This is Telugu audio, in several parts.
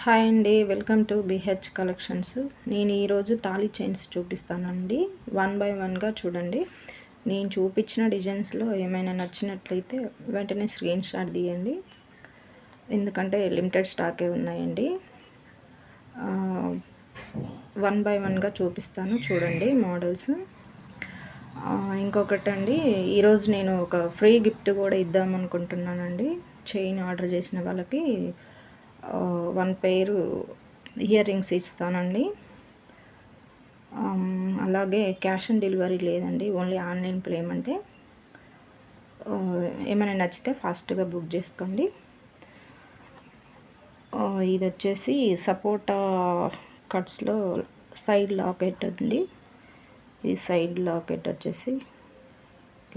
హాయ్ అండి, వెల్కమ్ టు బిహెచ్ కలెక్షన్స్. నేను ఈరోజు తాళీ చైన్స్ చూపిస్తానండి. వన్ బై వన్గా చూడండి. నేను చూపించిన డిజైన్స్లో ఏమైనా నచ్చినట్లయితే వెంటనే స్క్రీన్ షాట్ తీయండి, ఎందుకంటే లిమిటెడ్ స్టాకే ఉన్నాయండి. వన్ బై వన్గా చూపిస్తాను, చూడండి మోడల్స్. ఇంకొకటి అండి, ఈరోజు నేను ఒక ఫ్రీ గిఫ్ట్ కూడా ఇద్దామనుకుంటున్నానండి. చైన్ ఆర్డర్ చేసిన వాళ్ళకి 1 పెయిర్ ఇయర్ రింగ్స్ ఇస్తానండి. అలాగే క్యాష్ ఆన్ డెలివరీ లేదండి, ఓన్లీ ఆన్లైన్ పేమెంటే. ఏమైనా నచ్చితే ఫాస్ట్గా బుక్ చేసుకోండి. ఇది వచ్చేసి సపోటా కట్స్లో సైడ్ లాకెట్ అండి. ఈ సైడ్ లాకెట్ వచ్చేసి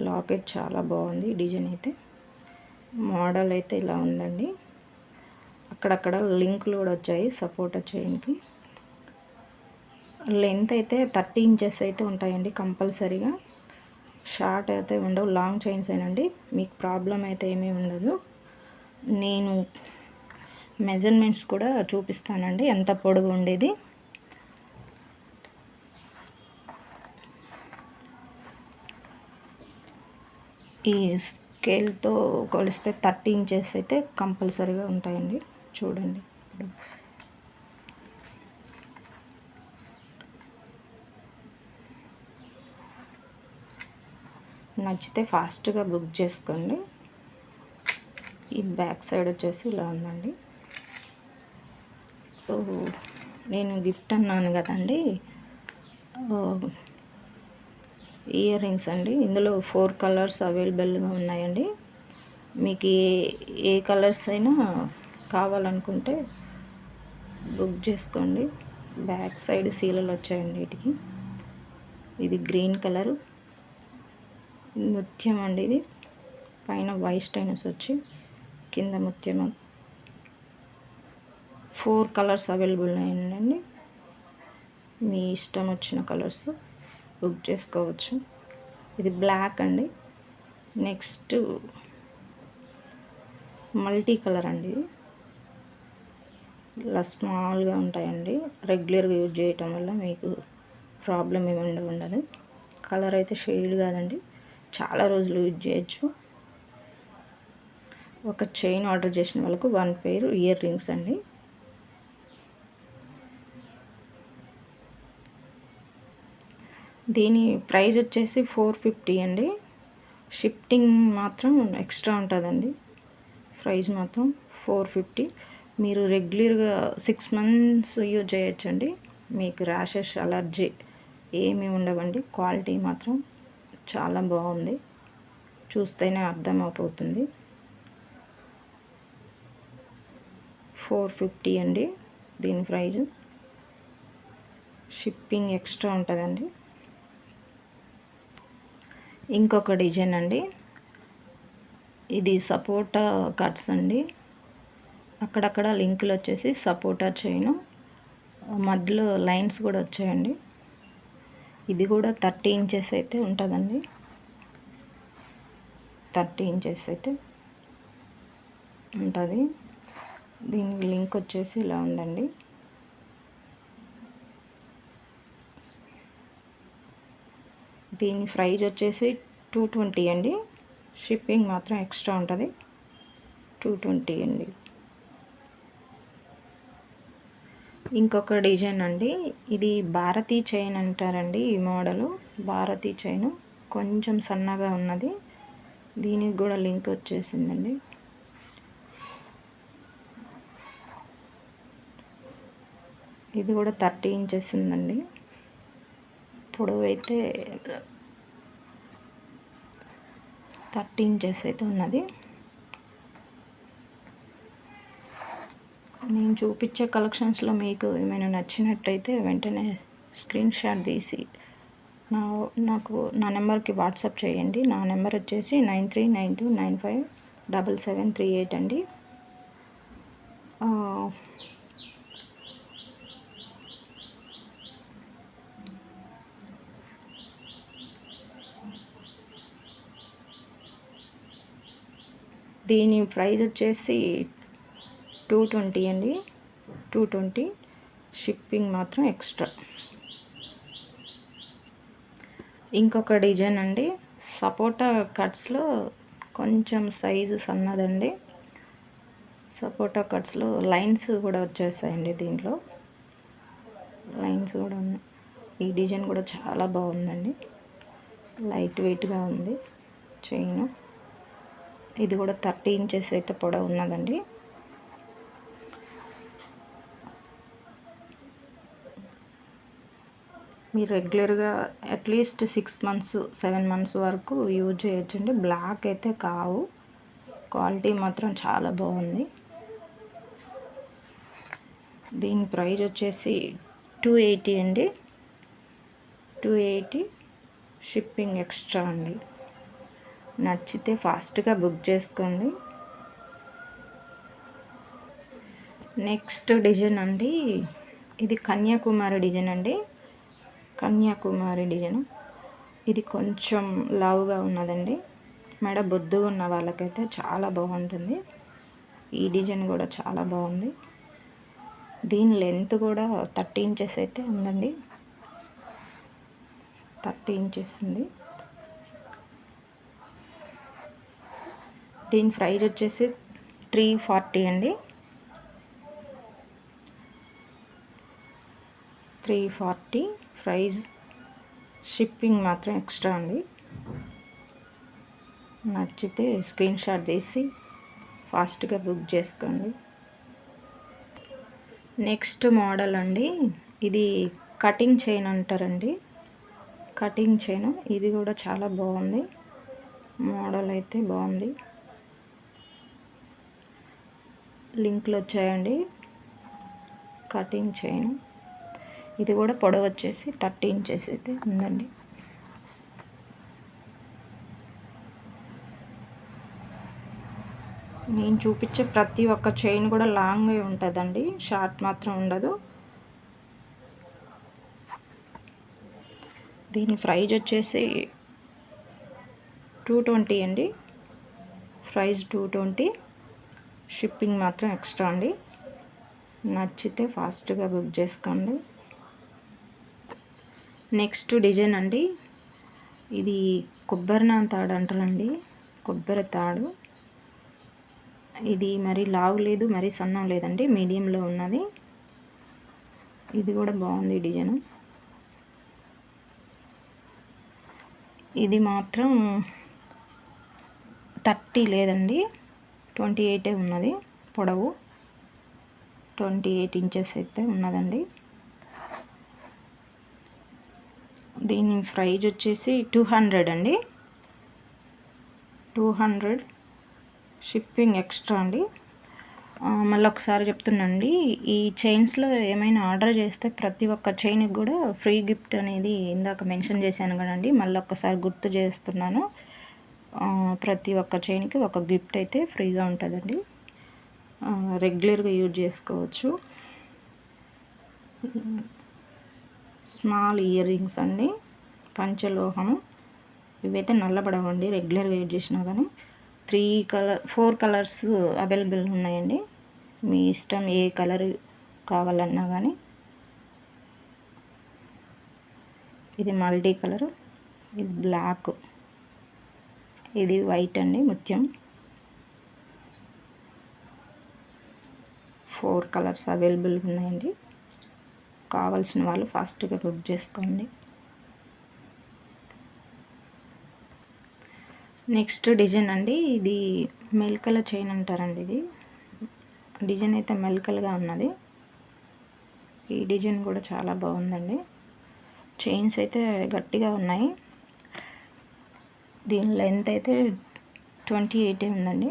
లాకెట్ చాలా బాగుంది. డిజైన్ అయితే, మోడల్ అయితే ఇలా ఉందండి. అక్కడక్కడ లింకులు కూడా వచ్చాయి సపోటా చైన్కి. లెంత్ అయితే 30 ఇంచెస్ అయితే ఉంటాయండి కంపల్సరీగా. షార్ట్ అయితే ఉండవు, లాంగ్ చైన్స్ ఏనండి. మీకు ప్రాబ్లం అయితే ఏమీ ఉండదు. నేను మెజర్మెంట్స్ కూడా చూపిస్తానండి, ఎంత పొడుగు ఉండేది. ఈ స్కేల్తో కొలిస్తే 30 ఇంచెస్ అయితే కంపల్సరీగా ఉంటాయండి. చూడండి, నచ్చితే ఫాస్ట్గా బుక్ చేసుకోండి. ఈ బ్యాక్ సైడ్ వచ్చేసి ఇలా ఉందండి. నేను గిఫ్ట్ అన్నాను కదండి, ఇయర్ రింగ్స్ అండి. ఇందులో 4 కలర్స్ అవైలబుల్గా ఉన్నాయండి. మీకు ఏ కలర్స్ అయినా కావాలనుకుంటే బుక్ చేసుకోండి. బ్యాక్ సైడ్ సీలలు వచ్చాయండి వీటికి. ఇది గ్రీన్ కలరు ముత్యం అండి. ఇది పైన వైట్ స్టైన్స్ వచ్చి కింద ముత్యం. 4 కలర్స్ అవైలబుల్ ఉన్నాయండి. మీ ఇష్టం వచ్చిన కలర్స్ బుక్ చేసుకోవచ్చు. ఇది బ్లాక్ అండి. నెక్స్ట్ మల్టీ కలర్ అండి. ఇది ఇలా స్మాల్గా ఉంటాయండి. రెగ్యులర్గా యూజ్ చేయటం వల్ల మీకు ప్రాబ్లం ఏమి ఉండదు. కలర్ అయితే షేడ్ కాదండి, చాలా రోజులు యూజ్ చేయొచ్చు. ఒక చైన్ ఆర్డర్ చేసిన వాళ్ళకు 1 పెయిర్ ఇయర్ రింగ్స్ అండి. దీని ప్రైస్ వచ్చేసి 450 అండి. షిఫ్టింగ్ మాత్రం ఎక్స్ట్రా ఉంటుందండి. ప్రైస్ మాత్రం 450. మీరు రెగ్యులర్గా 6 మంత్స్ యూజ్ చేయొచ్చండి. మీకు ర్యాషెస్, అలర్జీ ఏమీ ఉండవండి. క్వాలిటీ మాత్రం చాలా బాగుంది, చూస్తేనే అర్థమైపోతుంది. 450 అండి దీని ప్రైజ్. షిప్పింగ్ ఎక్స్ట్రా ఉంటుందండి. ఇంకొక డిజైన్ అండి, ఇది సపోటా కట్స్ అండి. అక్కడక్కడ లింకులు వచ్చేసి సపోటా చైన్, మధ్యలో లైన్స్ కూడా వచ్చాయండి. ఇది కూడా 30 ఇంచెస్ అయితే ఉంటుందండి. 30 ఇంచెస్ అయితే ఉంటుంది. దీనికి లింక్ వచ్చేసి ఇలా ఉందండి. దీని ప్రైజ్ వచ్చేసి 220 అండి. షిప్పింగ్ మాత్రం ఎక్స్ట్రా ఉంటుంది, 220 అండి. ఇంకొక డిజైన్ అండి, ఇది భారతీ చైన్ అంటారండి. ఈ మోడలు భారతీ చైన్ కొంచెం సన్నగా ఉన్నది. దీనికి కూడా లింక్ వచ్చేసిందండి. ఇది కూడా 30 ఇంచెస్ ఉందండి. పొడవు అయితే 30 ఇంచెస్ అయితే ఉన్నది. నేను చూపించే కలెక్షన్స్లో మీకు ఏమైనా నచ్చినట్టయితే వెంటనే స్క్రీన్ షాట్ తీసి నా నెంబర్కి వాట్సాప్ చేయండి. నా నెంబర్ వచ్చేసి 9392957738 అండి. దీని ప్రైస్ వచ్చేసి 220 అండి. 220, షిప్పింగ్ మాత్రం ఎక్స్ట్రా. ఇంకొక డిజైన్ అండి, సపోటా కట్స్లో కొంచెం సైజు సన్నదండి. సపోటా కట్స్లో లైన్స్ కూడా వచ్చేసాయండి. దీంట్లో లైన్స్ కూడా ఉన్నాయి. ఈ డిజైన్ కూడా చాలా బాగుందండి, లైట్ వెయిట్గా ఉంది చైన్. ఇది కూడా 30 ఇంచెస్ అయితే పొడవు ఉన్నదండి. మీరు రెగ్యులర్గా అట్లీస్ట్ 6 మంత్స్ 7 మంత్స్ వరకు యూజ్ చేయొచ్చండి. బ్లాక్ అయితే కావు, క్వాలిటీ మాత్రం చాలా బాగుంది. దీని ప్రైస్ వచ్చేసి 280 అండి. 280, షిప్పింగ్ ఎక్స్ట్రా అండి. నచ్చితే ఫాస్ట్గా బుక్ చేసుకోండి. నెక్స్ట్ డిజైన్ అండి, ఇది కన్యాకుమారి డిజైన్ అండి. కన్యాకుమారి డిజైన్ ఇది కొంచెం లావుగా ఉన్నదండి. మెడ బొద్దుగా ఉన్న వాళ్ళకైతే చాలా బాగుంటుంది. ఈ డిజైన్ కూడా చాలా బాగుంది. దీని లెంత్ కూడా 30 ఇంచెస్ అయితే ఉందండి. 30 ఇంచెస్ ఉంది. దీని ప్రైస్ వచ్చేసి 340 అండి. 340 ప్రైస్. షిప్పింగ్ మాత్రం ఎక్స్ట్రా అండి. నచ్చితే స్క్రీన్ షాట్ తీసి ఫాస్ట్గా బుక్ చేసుకోండి. నెక్స్ట్ మోడల్ అండి, ఇది కటింగ్ చైన్ అంటారండి. కటింగ్ చైన్ ఇది కూడా చాలా బాగుంది. మోడల్ అయితే బాగుంది. లింక్లు వచ్చాయండి. కటింగ్ చైన్ ఇది కూడా పొడవు వచ్చేసి 30 ఇంచెస్ అయితే ఉందండి. నేను చూపించే ప్రతి ఒక్క చైన్ కూడా లాంగ్ ఉంటుందండి, షార్ట్ మాత్రం ఉండదు. దీని ప్రైజ్ వచ్చేసి 220 అండి. ప్రైజ్ 220, షిప్పింగ్ మాత్రం ఎక్స్ట్రా అండి. నచ్చితే ఫాస్ట్గా బుక్ చేసుకోండి. నెక్స్ట్ డిజైన్ అండి, ఇది కొబ్బరినాన్ తాడు అంటారండి. కొబ్బరి తాడు ఇది మరి లావు లేదు, మరి సన్నం లేదండి, మీడియంలో ఉన్నది. ఇది కూడా బాగుంది డిజైన్. ఇది మాత్రం 30 లేదండి, 28 ఉన్నది పొడవు. 28 ఇంచెస్ అయితే ఉన్నదండి. దీని ప్రైజ్ వచ్చేసి 200 అండి. 200, షిప్పింగ్ ఎక్స్ట్రా అండి. మళ్ళీ ఒకసారి చెప్తున్నాండి, ఈ చైన్స్లో ఏమైనా ఆర్డర్ చేస్తే ప్రతి ఒక్క చైన్కి కూడా ఫ్రీ గిఫ్ట్ అనేది ఇందాక మెన్షన్ చేశాను కదండి, మళ్ళీ ఒక్కసారి గుర్తు చేస్తున్నాను. ప్రతి ఒక్క చైన్కి ఒక గిఫ్ట్ అయితే ఫ్రీగా ఉంటుందండి. రెగ్యులర్గా యూజ్ చేసుకోవచ్చు. స్మాల్ ఇయర్ రింగ్స్ అండి, పంచలోహము. ఇవైతే నల్లబడవండి, రెగ్యులర్గా యూజ్ చేసినా కానీ. 4 కలర్స్ అవైలబుల్ ఉన్నాయండి. మీ ఇష్టం ఏ కలర్ కావాలన్నా కానీ. ఇది మల్టీ కలర్, ఇది బ్లాక్, ఇది వైట్ అండి ముత్యం. 4 కలర్స్ అవైలబుల్ ఉన్నాయండి. కావాల్సిన వాళ్ళు ఫాస్ట్గా బుక్ చేసుకోండి. నెక్స్ట్ డిజైన్ అండి, ఇది మెల్కల చైన్ అంటారండి. ఇది డిజైన్ అయితే మెల్కలుగా ఉన్నది. ఈ డిజైన్ కూడా చాలా బాగుందండి. చైన్స్ అయితే గట్టిగా ఉన్నాయి. దీని లెంత్ అయితే 28 ఉందండి.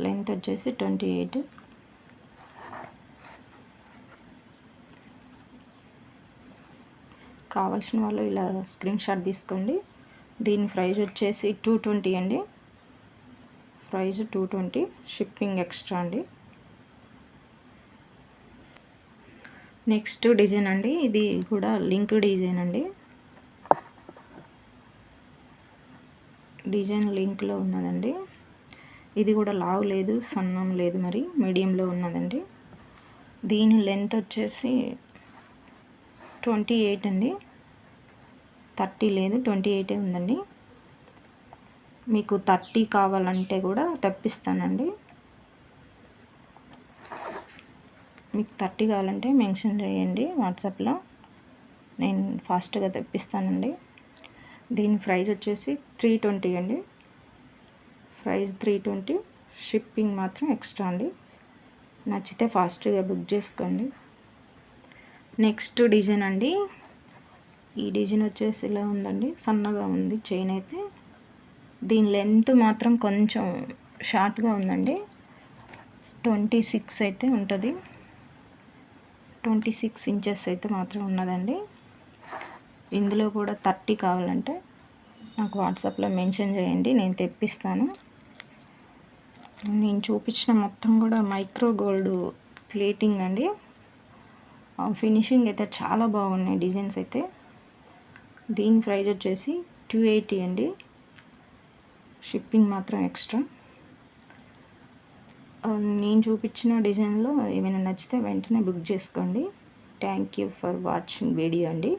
లెంత్ వచ్చేసి 28. కావాల్సిన వాళ్ళు ఇలా స్క్రీన్ షాట్ తీసుకోండి. దీని ప్రైస్ వచ్చేసి 220 అండి. ప్రైస్ 220, షిప్పింగ్ ఎక్స్ట్రా అండి. నెక్స్ట్ డిజైన్ అండి, ఇది కూడా లింక్ డిజైన్ అండి. డిజైన్ లింక్లో ఉన్నదండి. ఇది కూడా లావు లేదు, సన్నం లేదు, మరి మీడియంలో ఉన్నదండి. దీని లెంత్ వచ్చేసి 28 అండి, 30 లేదు, 28 ఉందండి. మీకు 30 కావాలంటే కూడా తెప్పిస్తానండి. మీకు 30 కావాలంటే మెన్షన్ చేయండి వాట్సాప్లో, నేను ఫాస్ట్గా తెప్పిస్తానండి. దీని ప్రైస్ వచ్చేసి 320 అండి. ప్రైస్ 320, షిప్పింగ్ మాత్రం ఎక్స్ట్రా అండి. నచ్చితే ఫాస్ట్గా బుక్ చేసుకోండి. నెక్స్ట్ డిజైన్ అండి. ఈ డిజైన్ వచ్చేసి ఇలా ఉందండి, సన్నగా ఉంది చైన్ అయితే. దీని లెంత్ మాత్రం కొంచెం షార్ట్గా ఉందండి, 26 అయితే ఉంటుంది. 26 ఇంచెస్ అయితే మాత్రం ఉన్నదండి. ఇందులో కూడా 30 కావాలంటే నాకు వాట్సాప్లో మెన్షన్ చేయండి, నేను తెప్పిస్తాను. నేను చూపించిన మొత్తం కూడా మైక్రో గోల్డ్ ప్లేటింగ్ అండి. ఫినిషింగ్ అయితే చాలా బాగున్నాయి డిజైన్స్ అయితే. దీని ప్రైస్ వచ్చేసి 280 అండి, షిప్పింగ్ మాత్రం ఎక్స్ట్రా. నేను చూపించిన డిజైన్లో ఏమైనా నచ్చితే వెంటనే బుక్ చేసుకోండి. Thank you for watching video అండి.